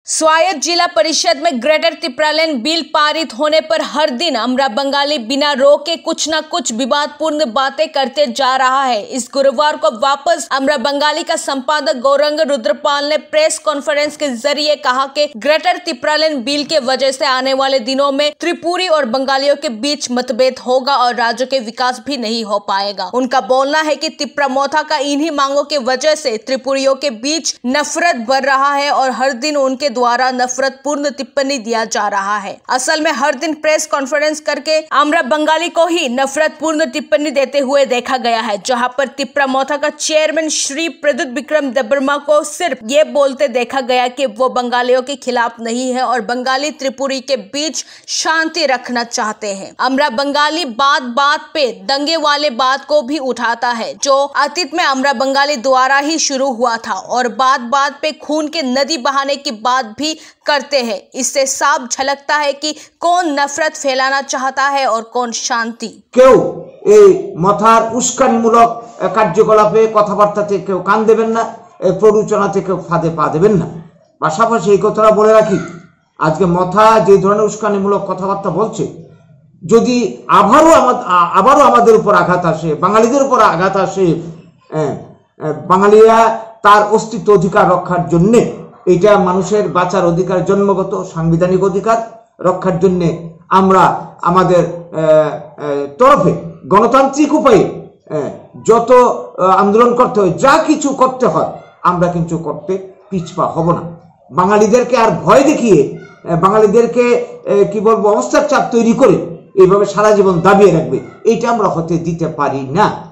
स्वायत्त जिला परिषद में ग्रेटर तिपरालैंड बिल पारित होने पर हर दिन अमरा बंगाली बिना रोके कुछ न कुछ विवादपूर्ण बातें करते जा रहा है। इस गुरुवार को वापस अमरा बंगाली का संपादक गौरंग रुद्रपाल ने प्रेस कॉन्फ्रेंस के जरिए कहा कि ग्रेटर तिपरालैंड बिल के वजह से आने वाले दिनों में त्रिपुरी और बंगालियों के बीच मतभेद होगा और राज्य के विकास भी नहीं हो पाएगा। उनका बोलना है कि तिपरा मोथा का इन्हीं मांगों की वजह से त्रिपुरियों के बीच नफरत बढ़ रहा है और हर दिन उनके द्वारा नफरतपूर्ण टिप्पणी दिया जा रहा है। असल में हर दिन प्रेस कॉन्फ्रेंस करके अमरा बंगाली को ही नफरतपूर्ण टिप्पणी देते हुए देखा गया है, जहां पर तिपरा मोथा का चेयरमैन श्री प्रद्युत विक्रम देबबर्मा को सिर्फ ये बोलते देखा गया कि वो बंगालियों के खिलाफ नहीं है और बंगाली त्रिपुरी के बीच शांति रखना चाहते हैं। अमरा बंगाली बात बात पे दंगे वाले बात को भी उठाता है, जो अतीत में अमरा बंगाली द्वारा ही शुरू हुआ था और बात बात पे खून के नदी बहाने की बात भी करते हैं। इससे साफ झलकता है कि कौन नफरत फैलाना चाहता है और कौन शांति। क्यों मथार उस्कानिमूलक कार्यकलापे कथाबार्ताते केउ कान देबेन ना, प्ररोचनाते केउ फाঁদে পা দেবেন না। পাশাপাশি এই কথাটা বলে রাখি, আজকে মথা যে ধরনের উস্কানিমূলক কথাবার্তা বলছে, যদি আবারও আমাদের উপর আঘাত আসে, বাঙালিদের উপর আঘাত আসে, বাঙালিরা তার অস্তিত্ব অধিকার রক্ষার জন্য, এটা মানুষের বাঁচার অধিকার, জন্মগত সাংবিধানিক অধিকার রক্ষার জন্য আমরা আমাদের তরফে গণতান্ত্রিক উপায়ে যত আন্দোলন করতে হয়, যা কিছু করতে হয়, আমরা কিন্তু করতে পিছপা হব না। বাঙালিদেরকে আর ভয় দেখিয়ে, বাঙালিদেরকে কি বলবো, অবস্থার চাপ তৈরি করে এইভাবে সারা জীবন দাবিয়ে রাখবে, এটা আমরা হতে দিতে পারি না।